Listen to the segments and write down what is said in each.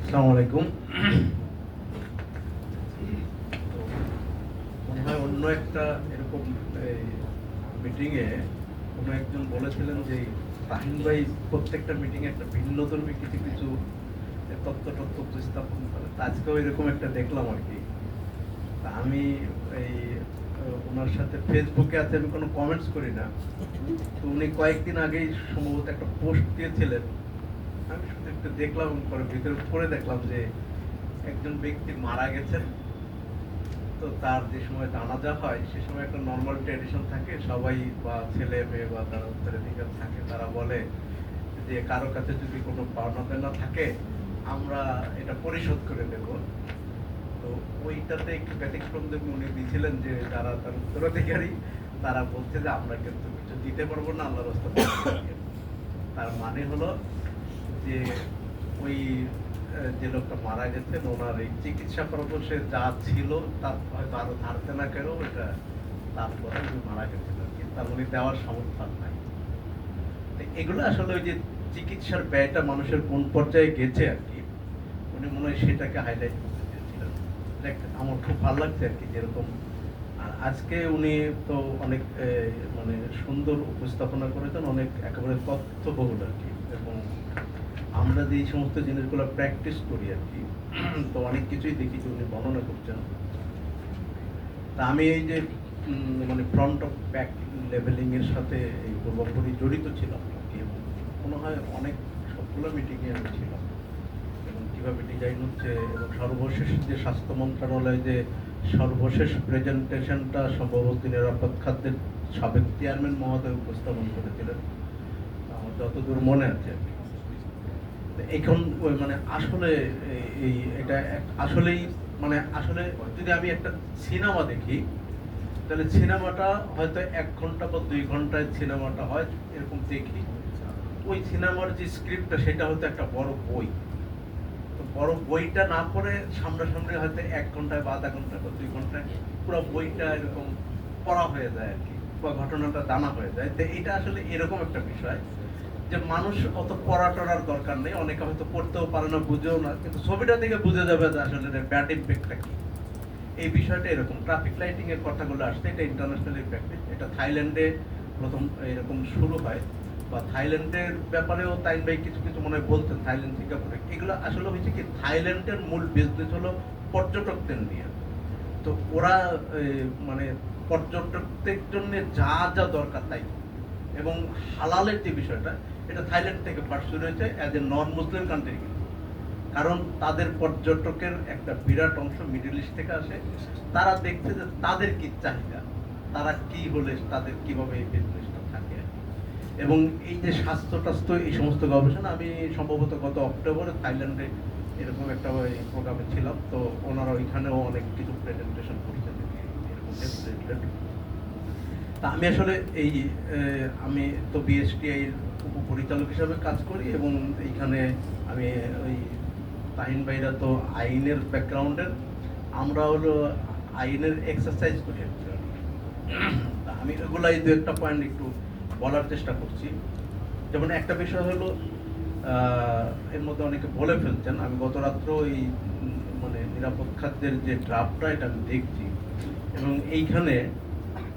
আসসালামু আলাইকুম। মনে হয় অন্য একটা এরকম মিটিংয়ে কোনো একজন বলেছিলেন যে তাহিন ভাই প্রত্যেকটা মিটিংয়ে একটা ভিন্নধর্মী কিছু কিছু তথ্য উপস্থাপন করে। আজকেও এরকম একটা দেখলাম আর কি। তা আমি এই ওনার সাথে ফেসবুকে আছে, আমি কোনো কমেন্টস করি না। তো উনি কয়েকদিন আগেই সম্ভবত একটা পোস্ট দিয়েছিলেন, আমি শুধু একটু দেখলাম, পরে ভিতরে পড়ে দেখলাম যে একজন ব্যক্তি মারা গেছেন। তো তার যে সময় জানাজা হয় সে সময় একটা নর্মাল ট্র্যাডিশন থাকে, সবাই বা ছেলে মেয়ে বা তারা উত্তরাধিকার থাকে, তারা বলে যে কারো কাছে যদি কোনো পাওনা দেনা থাকে আমরা এটা পরিশোধ করে দেব। তো ওইটাতে একটু ব্যতিক্রম দেখে উনি দিয়েছিলেন যে যারা তার উত্তরাধিকারী তারা বলছে যে আমরা কিন্তু কিছু দিতে পারবো না, আল্লাহর রাস্তায়। তার মানে হলো যে ওই যে লোকটা মারা গেছেন ওনার এই চিকিৎসা পরামর্শে যা ছিল তার হয়তো আরো ধারতে না কেন এটা তারপরে উনি মারা গেছেন আর কি, তার উনি দেওয়ার সামর্থ্য নাই। এগুলো আসলে ওই যে চিকিৎসার ব্যয়টা মানুষের কোন পর্যায়ে গেছে আর কি, উনি মনে হয় সেটাকে হাইলাইট করতে চেয়েছিলেন। আমার খুব ভালো লাগছে আর কি যেরকম। আর আজকে উনি তো অনেক মানে সুন্দর উপস্থাপনা করেছেন, অনেক একেবারে তথ্যবহুল আর কি। এবং আমরা যে এই সমস্ত জিনিসগুলো প্র্যাকটিস করি আর কি, তো অনেক কিছুই দেখি যে উনি বর্ণনা করছেন। তা আমি এই যে মানে ফ্রন্ট অফ ব্যাক লেভেলিং এর সাথে এই পুরোপুরি জড়িত ছিলাম আর কি। এবং মনে হয় অনেক সবগুলো মিটিংয়ে আমি ছিলাম এবং কীভাবে ডিজাইন হচ্ছে। এবং সর্বশেষ যে স্বাস্থ্য মন্ত্রণালয়ে যে সর্বশেষ প্রেজেন্টেশনটা সম্ভবত নিরাপদ খাদ্যের সাবেক চেয়ারম্যান মহোদয় উপস্থাপন করেছিলেন, আমার যতদূর মনে আছে আর কি। এখন মানে আসলে এই এটা আসলেই মানে আসলে যদি আমি একটা সিনেমা দেখি তাহলে সিনেমাটা হয়তো 1 ঘন্টা বা 2 ঘন্টায় সিনেমাটা হয় এরকম দেখি। ওই সিনেমার যে স্ক্রিপ্টটা সেটা হয়তো একটা বড় বই। তো বড় বইটা না পড়ে সামনাসামনি হয়তো 1 ঘন্টায় বা আধা ঘন্টা বা 2 ঘন্টায় পুরো বইটা এরকম পড়া হয়ে যায় আর কি, বা ঘটনাটা জানা হয়ে যায়। তো এটা আসলে এরকম একটা বিষয় যে মানুষ অত পড়া টড়ার দরকার নেই, অনেকে হয়তো পড়তেও পারে না, বুঝেও না, কিন্তু ছবিটা থেকে বুঝে যাবে যে আসলে ব্যাড ইম্প্যাক্টটা কি। এই বিষয়টা এরকম ট্রাফিক লাইটিং এর কথাগুলো আসছে, এটা ইন্টারন্যাশনালি প্র্যাকটিস। এটা থাইল্যান্ডে প্রথম এরকম শুরু হয়, বা থাইল্যান্ডের ব্যাপারেও তাইন ভাই কিছু কিছু মনে হয় বলতেন, থাইল্যান্ড সিঙ্গাপুরে। এগুলো আসলে হয়েছে কি, থাইল্যান্ডের মূল বিজনেস হলো পর্যটকদের নিয়ে। তো ওরা মানে পর্যটকদের জন্য যা যা দরকার তাই, এবং হালালের যে বিষয়টা এটা থাইল্যান্ড থেকে ফার্স্ট শুরু হয়েছে as a non Muslim country. কারণ তাদের পর্যটকের একটা বিরাট অংশ মিডল ইস্ট থেকে আসে, তারা দেখছে যে তাদের কি চাহিদা, তারা কি হলে তাদের কিভাবে এই বিজনেসটা থাকে। এবং এই যে স্বাস্থ্য টাস্থ্য এই সমস্ত গবেষণা, আমি সম্ভবত গত অক্টোবরে থাইল্যান্ডে এরকম একটা প্রোগ্রামে ছিলাম। তো ওনারা ওইখানেও অনেক কিছু প্রেজেন্টেশন করেছেন এরকম। তা আমি আসলে এই আমি তো বিএসটিআই এর উপপরিচালক হিসাবে কাজ করি, এবং এইখানে আমি ওই তাহিন ভাইরা তো আইনের ব্যাকগ্রাউন্ডের, আমরা হলো আইনের এক্সারসাইজ করি আর কি। তা আমি এগুলাই দু একটা পয়েন্ট একটু বলার চেষ্টা করছি। যেমন একটা বিষয় হলো এর মধ্যে অনেকে বলে ফেলছেন, আমি গত রাত্র এই মানে নিরাপদ খাদ্যের যে ড্রাফটটা এটা আমি দেখছি, এবং এইখানে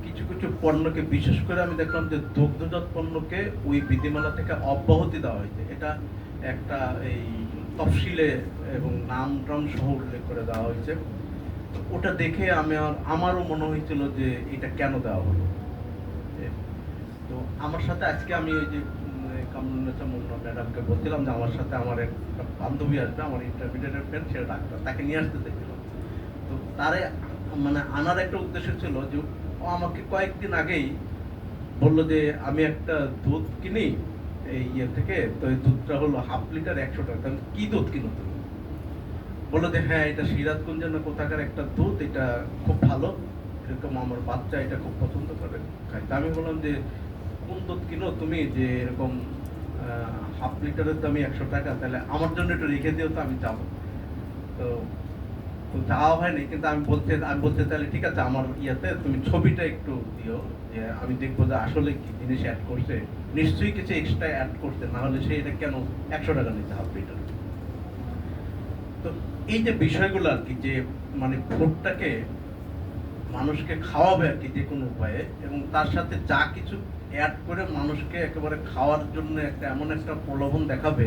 কিছু কিছু পণ্যকে বিশেষ করে আমি দেখলাম যে দুগ্ধজাত পণ্যকে ওই বিধিমালা থেকে অব্যাহতি দেওয়া হয়েছে। এটা একটা এই তফসিলে এবং নাম টাম সহ উল্লেখ করে দেওয়া হয়েছে। তো ওটা দেখে আমারও মনে হয়েছিল যে এটা কেন দেওয়া হলো। তো আমার সাথে আজকে আমি ওই যে কামরুন্নেসা মুন্না ম্যাডামকে বলছিলাম যে আমার সাথে আমার একটা বান্ধবী আসবে, আমার ইন্টারমিডিয়েটের ফ্রেন্ড, সে ডাক্তার, তাকে নিয়ে আসতে দেখছিলাম। তো তারে মানে আনার একটা উদ্দেশ্য ছিল যে ও আমাকে কয়েকদিন আগেই বললো যে আমি একটা দুধ কিনি এই ইয়ে থেকে, তো এই দুধটা হলো হাফ লিটার 100 টাকা। তাহলে কি দুধ কিনো তুমি? বললো যে হ্যাঁ এটা সিরাজগঞ্জের না কোথাকার একটা দুধ, এটা খুব ভালো, এরকম আমার বাচ্চা এটা খুব পছন্দ করে খায়। তা আমি বললাম যে কোন দুধ কিনো তুমি, যে এরকম হাফ লিটারের দামই 100 টাকা, তাহলে আমার জন্য একটু রেখে দিও, তো আমি যাবো। তো তো যাওয়া হয়নি, কিন্তু আমি বলতে তাহলে ঠিক আছে আমার ইয়াতে তুমি ছবিটা একটু দিও, যে আমি দেখবো যে আসলে কি জিনিস অ্যাড করছে, নিশ্চয়ই কিছু এক্সট্রা অ্যাড করছে, না হলে সে এটা কেন 100 টাকা নিতে হাফ লিটার। তো এই যে বিষয়গুলো আর কি, যে মানে ফুডটাকে মানুষকে খাওয়াবে আর কি যে কোনো উপায়ে, এবং তার সাথে যা কিছু অ্যাড করে মানুষকে একেবারে খাওয়ার জন্য একটা এমন একটা প্রলোভন দেখাবে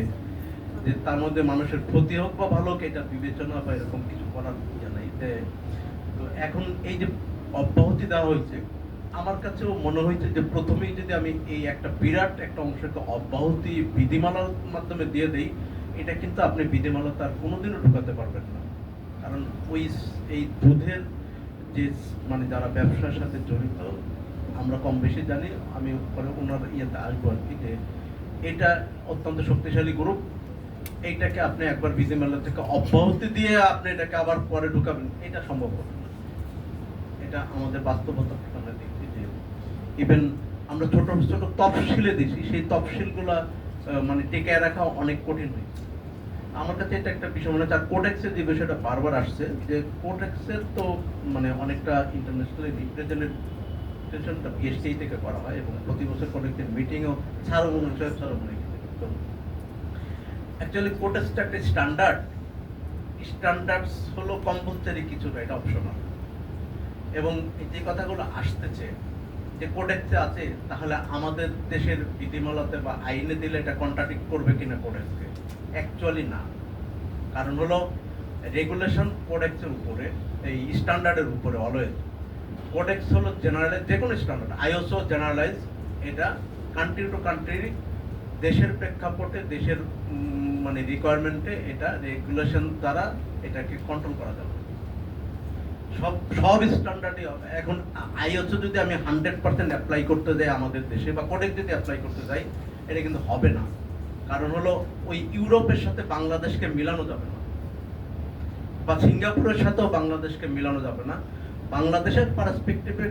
যে তার মধ্যে মানুষের ক্ষতি হোক বা ভালো হোক এটা বিবেচনা বা এরকম কিছু করার ইয়ে নাই। তো এখন এই যে অব্যাহতি দেওয়া হয়েছে, আমার কাছেও মনে হয়েছে যে প্রথমেই যদি আমি এই একটা বিরাট একটা অংশকে অব্যাহতি বিধিমালার মাধ্যমে দিয়ে দেই, এটা কিন্তু আপনি বিধিমালা তার কোনোদিনও ঢুকাতে পারবেন না। কারণ ওই এই দুধের যে মানে যারা ব্যবসার সাথে জড়িত, আমরা কম বেশি জানি, আমি পরে ওনার ইয়েতে আসবো আর কি, যে এটা অত্যন্ত শক্তিশালী গ্রুপ। এইটাকে আপনি একবার বিধিমালা থেকে অব্যাহতি দিয়ে আপনি এটাকে আবার পরে ঢুকাবেন, এটা সম্ভব হবে না। এটা আমাদের বাস্তবতা আমরা দেখছি যে ইভেন আমরা ছোট ছোট তফসিলে দিছি, সেই তফসিলগুলা মানে টেকায় রাখা অনেক কঠিন হয়েছে। আমার কাছে এটা একটা বিষয় মনে হচ্ছে। আর কোডেক্সের যে বিষয়টা বারবার আসছে, যে কোডেক্সের তো মানে অনেকটা ইন্টারন্যাশনালি রিপ্রেজেন্টেশনটা বিএসটি থেকে করা হয়, এবং প্রতি বছর কোডেক্সের মিটিংও তো অ্যাকচুয়ালি কোডেক্সটা একটা স্ট্যান্ডার্ডস হলো কম্পালসারি কিছু না, এটা অপশনাল। এবং যে কথাগুলো আসতেছে যে কোডেক্সে আছে, তাহলে আমাদের দেশের বিধিমালাতে বা আইনে দিলে এটা কন্ট্রাডিক্ট করবে কিনা কোডেক্সকে? অ্যাকচুয়ালি না। কারণ হলো রেগুলেশন কোডেক্সের উপরে, এই স্ট্যান্ডার্ডের উপরে অলওয়েজ। কোডেক্স হলো জেনারেলাইজ, যে কোনো স্ট্যান্ডার্ড, আইএসও জেনারেলাইজ, এটা কান্ট্রি টু কান্ট্রি দেশের প্রেক্ষাপটে দেশের মানে রিকোয়ারমেন্টে এটা রেগুলেশন দ্বারা এটাকে কন্ট্রোল করা যাবে। সব স্ট্যান্ডার্ডই হবে। এখন আইএসও যদি আমি 100% অ্যাপ্লাই করতে যাই আমাদের দেশে, বা কোডেক্স যদি অ্যাপ্লাই করতে যাই, এটা কিন্তু হবে না। কারণ হলো ওই ইউরোপের সাথে বাংলাদেশকে মিলানো যাবে না, বা সিঙ্গাপুরের সাথেও বাংলাদেশকে মিলানো যাবে না। বাংলাদেশের পার্সপেক্টিভে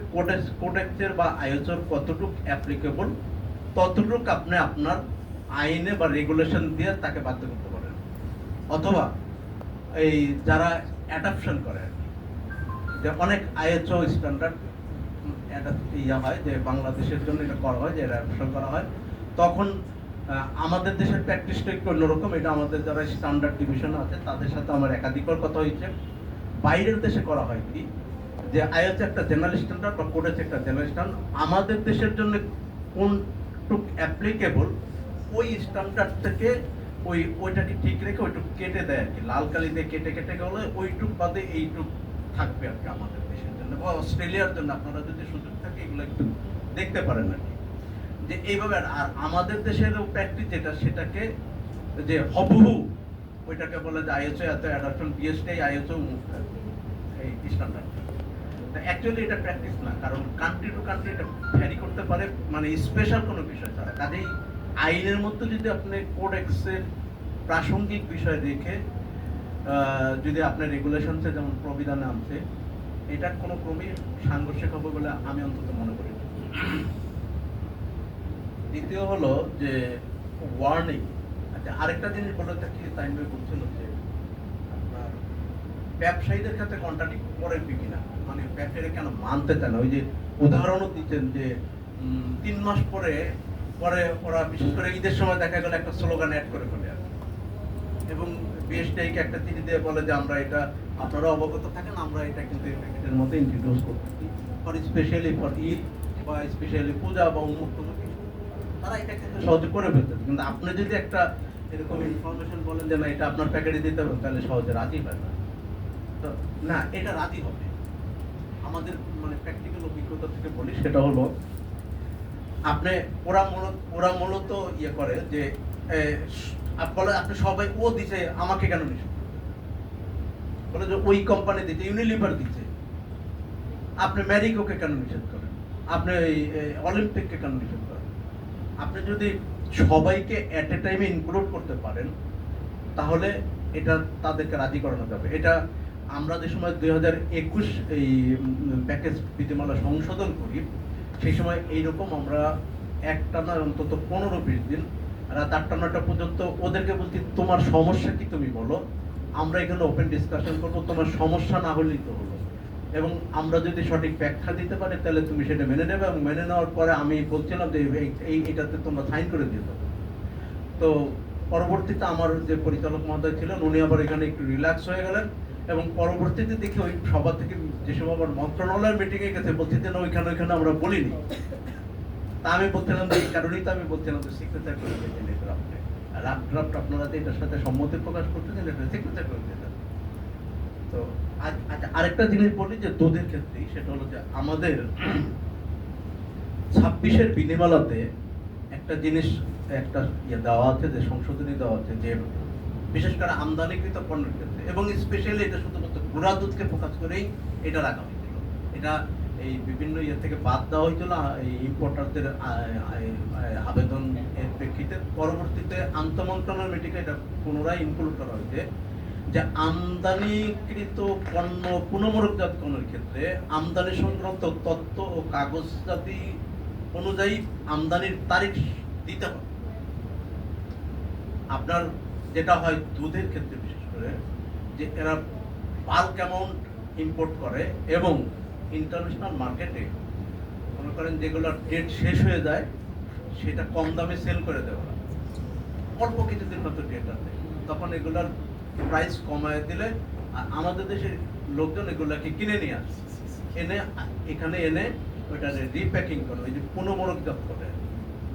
কোডেক্সের বা আইএসওর কতটুকু অ্যাপ্লিকেবল, ততটুকু আপনি আপনার আইনে বা রেগুলেশন দিয়ে তাকে বাধ্য করতে পারেন। অথবা এই যারা অ্যাডাপশন করে, যে অনেক আইএসও স্ট্যান্ডার্ড ইয়া হয় যে বাংলাদেশের জন্য এটা করা হয়, যে অ্যাডাপশন করা হয়, তখন আমাদের দেশের প্র্যাকটিসটা একটু অন্যরকম। এটা আমাদের যারা স্ট্যান্ডার্ড ডিভিশন আছে তাদের সাথে আমার একাধিকবার কথা হয়েছে। বাইরের দেশে করা হয় কি, যে আইএসও একটা জেনারেল স্ট্যান্ডার্ড বা কোডেক্স একটা জেনারেল স্ট্যান্ডার্ড, আমাদের দেশের জন্য কোনটুক অ্যাপ্লিকেবল ওই স্ট্যান্ডার্ড থেকে ওইটাকে ঠিক রেখে ওইটুক কেটে দেয় আর কি, লাল কালি দিয়ে কেটে কেটে গেলে ওইটুক বাদে এইটুক থাকবে আর কি আমাদের দেশের জন্য বা অস্ট্রেলিয়ার জন্য। আপনারা যদি সুযোগ থাকে এগুলো একটু দেখতে পারেন আর কি, যে এইভাবে। আর আমাদের দেশের প্র্যাকটিস যেটা, সেটাকে যে হবহু ওইটাকে বলে যে আইএসও এত অ্যাডাপশন, বিএসটি আইএসও এই স্ট্যান্ডার্ড। অ্যাকচুয়ালি এটা প্র্যাকটিস না, কারণ কান্ট্রি টু কান্ট্রি এটা ভ্যারি করতে পারে, মানে স্পেশাল কোনো বিষয় ছাড়া। কাজেই আইনের মধ্যে যদি আপনি কোডেক্সের প্রাসঙ্গিক বিষয় রেখে যদি আপনার রেগুলেশনসে যেমন প্রবিধানে আনছে, এটা কোনো ক্রমেই সাংঘর্ষিক হবে বলে আমি অন্তত মনে করি। দ্বিতীয় হলো যে ওয়ার্নিং। আচ্ছা, আরেকটা জিনিস বলে থাকি, তাই বলছিল যে আপনার ব্যবসায়ীদের ক্ষেত্রে কন্ট্রাডিক্ট করে কিনা, মানে ব্যবসায়ীরা কেন মানতে চায় না। ওই যে উদাহরণও দিচ্ছেন যে 3 মাস পরে ওরা বিশেষ করে ঈদের সময় দেখা গেল একটা স্লোগান অ্যাড করে ফেলে, এবং বিএসটিআইকে একটা চিঠি দিয়ে বলে যে আমরা এটা, আপনারা অবগত থাকেন, আমরা এটা কিন্তু এর মধ্যে ইন্ট্রোডিউস করতেছি ফর স্পেশালি ফর ঈদ বা স্পেশালি পূজা বা উন্মুক্ত, তারা এটা কিন্তু সহজে করে ফেলতে। কিন্তু আপনি যদি একটা এরকম ইনফরমেশন বলেন যে না এটা আপনার প্যাকেটে দিতে হবে, তাহলে সহজে রাজি হয় না। তো না, এটা রাজি হবে। আমাদের মানে প্র্যাকটিক্যাল অভিজ্ঞতা থেকে বলি, সেটা হলো আপনি ওরা মূলত ইয়ে করে যে বলে আপনি সবাই ও দিছে, আমাকে কেন নিষেধ বলে যে ওই কোম্পানি দিচ্ছে, ইউনিলিভার দিচ্ছে, আপনি ম্যারিকোকে কেন নিষেধ করেন, আপনি অলিম্পিককে কেন নিষেধ করেন। আপনি যদি সবাইকে এট এ টাইমে ইনক্লুড করতে পারেন, তাহলে এটা তাদেরকে রাজি করানো যাবে। এটা আমরা যে সময় 2021 এই প্যাকেজ বিধিমালা সংশোধন করি, সেই সময় এইরকম আমরা একটানা অন্তত 15-20 দিন রাত 8টা-9টা পর্যন্ত ওদেরকে বলছি তোমার সমস্যা কি তুমি বলো, আমরা এখানে ওপেন ডিসকাশন করবো, তোমার সমস্যা না হলেই তো হলো, এবং আমরা যদি সঠিক ব্যাখ্যা দিতে পারি তাহলে তুমি সেটা মেনে নেবে। এবং মেনে নেওয়ার পরে আমি বলছিলাম যে এটাতে তোমরা সাইন করে দিয়ে দাও। তো পরবর্তীতে আমার যে পরিচালক মহোদয় ছিলেন উনি আবার এখানে একটু রিল্যাক্স হয়ে গেলেন, এবং পরবর্তীতে দেখি ওই সভা থেকে যেসব আবার মন্ত্রণালয়ের মিটিংয়ে গেছে বলছে যে না ওইখানে আমরা বলিনি। তা আমি বলছিলাম যে এই কারণেই তো আমি বলছিলাম যে সিগনেচার করে দিয়েছেন এই ড্রাফটে, ড্রাফট আপনারা যে এটার সাথে সম্মতি প্রকাশ করতেছেন এটা সিগনেচার করে দিয়েছেন। তো আচ্ছা আরেকটা জিনিস বলি যে দুধের ক্ষেত্রে, সেটা হলো যে আমাদের 26-এর বিধিমালাতে একটা জিনিস একটা দেওয়া আছে, যে সংশোধনী দেওয়া আছে, যে বিশেষ করে আমদানিকৃত পণ্যের ক্ষেত্রে, এবং স্পেশালি এটা শুধুমাত্র গুঁড়া দুধকে ফোকাস করেই এটা রাখা হয়েছিল। এটা এই বিভিন্ন থেকে বাদ দেওয়া হয়েছিল এই ইম্পোর্টারদের আবেদন এর প্রেক্ষিতে। পরবর্তীতে আন্তঃমন্ত্রণালয় মিটিংয়ে এটা পুনরায় ইনক্লুড করা হয়েছে যে আমদানিকৃত পণ্য পুনঃমুদ্রণের ক্ষেত্রে আমদানি সংক্রান্ত তথ্য ও কাগজজাতি অনুযায়ী আমদানির তারিখ দিতে হবে। আপনার যেটা হয় দুধের ক্ষেত্রে বিশেষ করে, যে এরা বাল্ক অ্যামাউন্ট ইম্পোর্ট করে এবং ইন্টারন্যাশনাল মার্কেটে মনে করেন যেগুলোর ডেট শেষ হয়ে যায় সেটা কম দামে সেল করে দেওয়া, অল্প কিছুদিন মতো ডেট আছে, তখন এগুলোর প্রাইস কমায় দিলে আমাদের দেশের লোকজন এগুলোকে কিনে নিয়ে আসে, এনে এখানে এনে ওইটা রিপ্যাকিং করে, ওই যে পুনঃমুদ্রণ করে।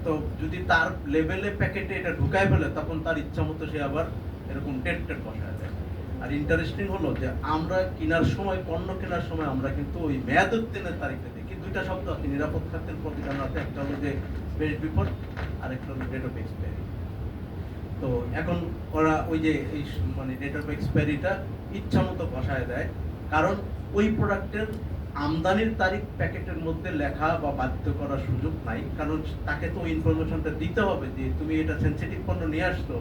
তো যদি তার লেভেলে প্যাকেটে এটা ঢুকায় ফেলে তখন তার ইচ্ছা মতো সে আবার এরকম টেট বসায় দেয়। আর ইন্টারেস্টিং হলো যে আমরা কেনার সময়, পণ্য কেনার সময় আমরা কিন্তু ওই মেয়াদ উত্তীর্ণের তারিখে দেখি। দুইটা শব্দ আছে নিরাপদ খাদ্যের প্রতিষ্ঠান আছে, একটা হলো যে বেস্ট বিফোর আর একটা হলো ডেট অফ এক্সপায়ারি। তো এখন ওরা ওই যে এই মানে ডেট অফ এক্সপায়ারিটা ইচ্ছা মতো বসায় দেয়, কারণ ওই প্রোডাক্টের আমদানির তারিখ প্যাকেটের মধ্যে লেখা বা বাধ্য করার সুযোগ নাই, কারণ তাকে তো ইনফরমেশনটা দিতে হবে যে তুমি এটা সেনসিটিভ পণ্য নিয়ে আসছো,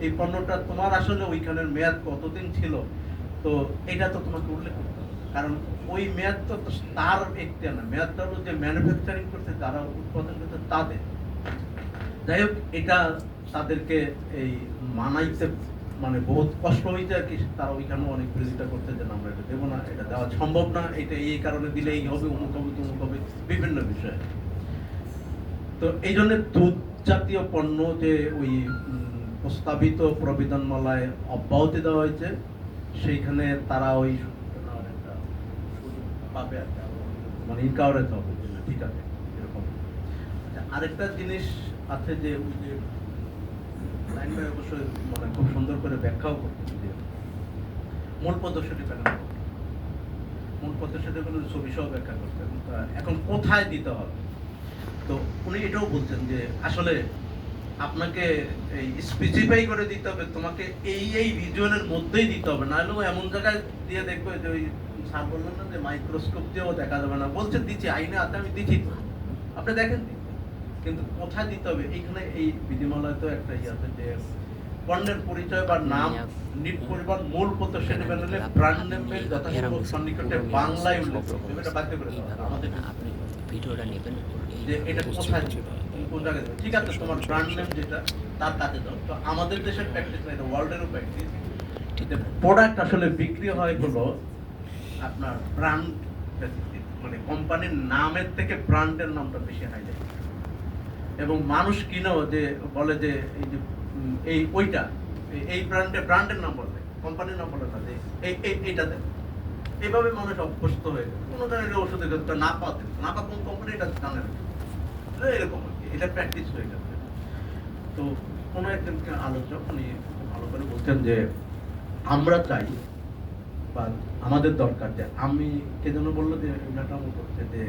এই পণ্যটা তোমার আসলে ওইখানের মেয়াদ কতদিন ছিল, তো এটা তো তোমাকে উল্লেখ করতে হবে, কারণ ওই মেয়াদটা তো তার ব্যক্তি না, মেয়াদটা হলো যে ম্যানুফ্যাকচারিং করছে যারা উৎপাদন করছে তাদের। যাই হোক, এটা তাদেরকে এই মানাইতে মানে বহুত কষ্ট হয়েছে আর কি, তারা ওইখানে অনেক বিরোধিতা করতে যে আমরা এটা দেবো না, এটা দেওয়া সম্ভব না, এটা এই কারণে দিলে এই হবে, অমুক হবে, তমুক হবে, বিভিন্ন বিষয়। তো এই জন্য দুধ জাতীয় পণ্য যে ওই প্রস্তাবিত প্রবিধানমালায় অব্যাহতি দেওয়া হয়েছে, সেইখানে তারা ওই পাবে মানে ইনকাউরেজ হবে, ঠিক আছে এরকম। আরেকটা জিনিস আছে যে ওই যে লাইন ভাই অবশ্যই মানে খুব সুন্দর করে ব্যাখ্যাও করতেছে যে মূল পদ্ধতিটি ব্যাখ্যা করতেন, মূল পদ্ধতিগুলো ছবি সহ ব্যাখ্যা করতেন। এখন কোথায় দিতে হবে, তো উনি এটাও বলছেন যে আসলে আপনাকে এই স্পেসিফাই করে দিতে হবে, তোমাকে এই এই রিজিয়নের মধ্যেই দিতে হবে, না হলেও এমন জায়গায় দিয়ে দেখবে যে ওই স্যার বললেন না যে মাইক্রোস্কোপ দিয়েও দেখা যাবে না, বলছে দিচ্ছি আইনে আছে আমি দিচ্ছি, আপনি দেখেন কিন্তু কোথায় দিতে হবে। এইখানে এই বিধিমালায় তো একটা ইয়ে আছে যে পণ্যের পরিচয় বা নাম নিট পরিমাণ মূল প্রদর্শনী প্যানেলে ব্র্যান্ড নেমের যথাসম্ভব সন্নিকটে বাংলায় উল্লেখ করতে হবে, এটা বাধ্য করে দেওয়া আমাদের আপনি ভিডিওটা নেবেন যে এটা কোথায় কোন জায়গায়, ঠিক আছে তোমার ব্র্যান্ড নেম যেটা তার কাছে দাও। তো আমাদের দেশের প্র্যাকটিস না, এটা ওয়ার্ল্ডেরও প্র্যাকটিস, প্রোডাক্ট আসলে বিক্রি হয় হলো আপনার ব্র্যান্ড, মানে কোম্পানির নামের থেকে ব্র্যান্ডের নামটা বেশি হাইলাইট, এবং মানুষ কিনেও যে বলে যে এই যে এই ওইটা এই ব্র্যান্ডের নাম বলে, কোম্পানির নাম বলে না যে এইটা দেন, এইভাবে মানুষ অভ্যস্ত হয়ে গেছে। কোনো ধরনের ওষুধের ক্ষেত্রে না পাতে না পা কোন কোম্পানি এটা জানে না, এরকম আর কি, এটা প্র্যাকটিস হয়ে গেছে। তো কোনো একজন আলোচক উনি ভালো করে বলছেন যে আমরা চাই বা আমাদের দরকার যে আমি কে যেন বললো যে ম্যাটামো করছে যে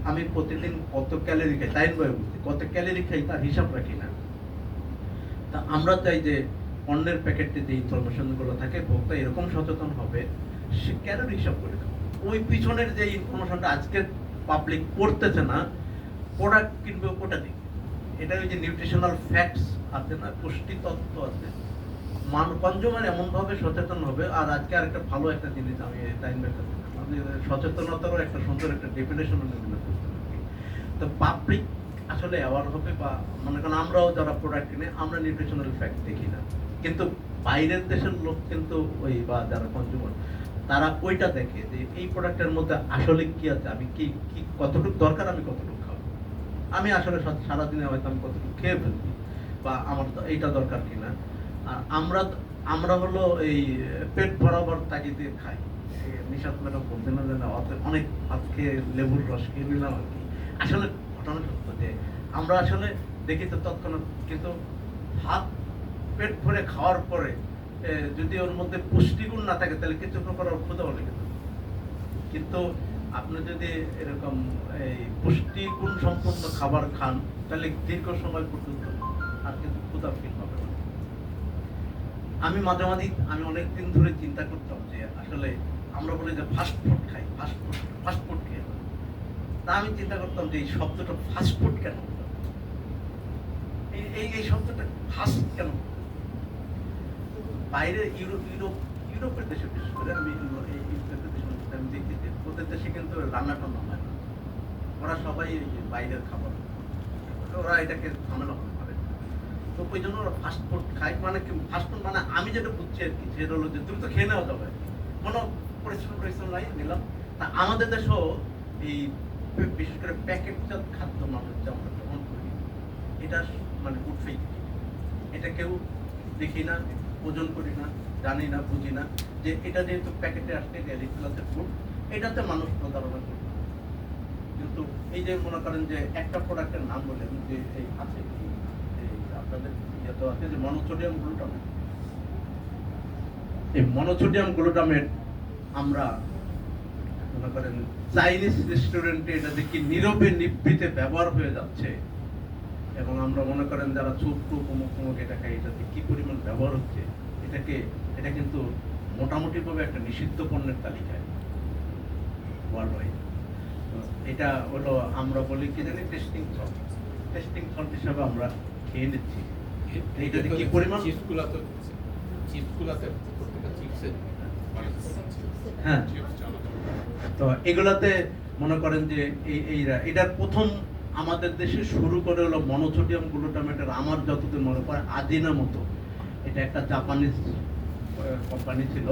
আমি প্রতিদিন কত ক্যালোরি খাই, টাইম বয় বুঝছি কত ক্যালোরি খাই তার হিসাব রাখি না। তা আমরা চাই যে পণ্যের প্যাকেটে যে ইনফরমেশনগুলো থাকে ভোক্তা এরকম সচেতন হবে সে ক্যালোরি হিসাব করে দেবে, ওই পিছনের যে ইনফরমেশনটা আজকে পাবলিক পড়তেছে না, প্রোডাক্ট কিনবে ওটা দিকে, এটা ওই যে নিউট্রিশনাল ফ্যাক্টস আছে না, পুষ্টি তত্ত্ব আছে, কনজিউমার এমনভাবে সচেতন হবে। আর আজকে আরেকটা ভালো একটা জিনিস আমি টাইম ব্যাক সচেতনতারও একটা সুন্দর একটা ডেফিনেশন তো পাবলিক আসলে অ্যাওয়ার হবে, বা মনে করেন আমরাও যারা প্রোডাক্ট কিনে আমরা নিউট্রিশনাল ফ্যাক্ট দেখি না, কিন্তু বাইরের দেশের লোক কিন্তু ওই বা যারা কনজিউমার তারা ওইটা দেখে যে এই প্রোডাক্টের মধ্যে আসলে কি আছে, আমি কি কি কতটুকু দরকার, আমি কতটুকু খাবো, আমি আসলে সারাদিনে হয়তো আমি কতটুকু খেয়ে ফেলছি, বা আমার এইটা দরকার কিনা। আর আমরা হলো এই পেট বরাবর তাগিদে খাই। নিশাত ম্যাডাম বলতে না জানা অনেক আজকে লেবুর রস খেয়ে নিলাম আর কি। আসলে ঘটনা সত্য যে আমরা আসলে দেখি তো তৎক্ষণাৎ, কিন্তু ভাত পেট ভরে খাওয়ার পরে যদি ওর মধ্যে পুষ্টিগুণ না থাকে তাহলে কিছুক্ষণ পর ওর ক্ষুধা লেগে যাবে। কিন্তু আপনি যদি এরকম এই পুষ্টিগুণ সম্পন্ন খাবার খান তাহলে দীর্ঘ সময় পর্যন্ত আর কিন্তু ক্ষুধা ফিল হবে না। আমি মাঝে মাঝে আমি অনেকদিন ধরে চিন্তা করতাম যে আসলে আমরা বলি যে ফাস্ট ফুড খাই, ফাস্ট ফুড খেয়ে, তা আমি চিন্তা করতাম যে এই শব্দটা ফাস্ট ফুড কেন, এই শব্দটা ফাস্ট কেন। বাইরে ইউরোপের দেশে বিশেষ করে আমি দেখি যে ওদের দেশে কিন্তু রান্না টান্না হয় না, ওরা সবাই বাইরের খাবার, ওরা এটাকে ঝামেলা করে। তো ওই জন্য ওরা ফাস্ট ফুড খায়। মানে কি ফাস্ট ফুড মানে আমি যেটা বুঝছি আর কি, সেটা হলো যে তুমি তো খেয়ে নেওয়া যাবে, কোনো পরিশ্রম নাই, নিলাম। তা আমাদের দেশেও এই বিশেষ করে প্যাকেটজাত খাদ্য মানুষ যেমন গ্রহণ করি, এটা মানে উঠবেই, এটা কেউ দেখি না, ওজন করি না, জানি না, বুঝি না যে এটা যেহেতু প্যাকেটে আসছে রিপ্লেসের ফুড, এটাতে মানুষ প্রতারণা করবে। কিন্তু এই যে মনে করেন যে একটা প্রোডাক্টের নাম বললেন যে এই আছে আপনাদের ইয়েতে আছে যে মনোসোডিয়াম গ্লুটামেট। এই মনোসোডিয়াম গ্লুটামেট আমরা মনে করেন চাইনিজ রেস্টুরেন্টে এটা দেখি নীরবে নিভৃতে ব্যবহার হয়ে যাচ্ছে, এবং আমরা মনে করেন যারা ছোট্ট কুমুক এটা খাই, এটাতে কি পরিমাণ ব্যবহার হচ্ছে, এটা কিন্তু মোটামুটি ভাবে একটা নিষিদ্ধ পণ্যের তালিকায় ওয়ার্ল্ড ওয়াইড। এটা হলো আমরা বলি কি জানি টেস্টিং সল্ট হিসাবে আমরা খেয়ে নিচ্ছি। এইটাতে কি পরিমাণ হ্যাঁ, তো এগুলাতে মনে করেন যে এটার প্রথম আমাদের দেশে শুরু করে হলো মনোসোডিয়াম গ্লুটামেটের, আমার যতদূর মনে পড়ে আজিনা মতো, এটা একটা জাপানিজ কোম্পানি ছিল।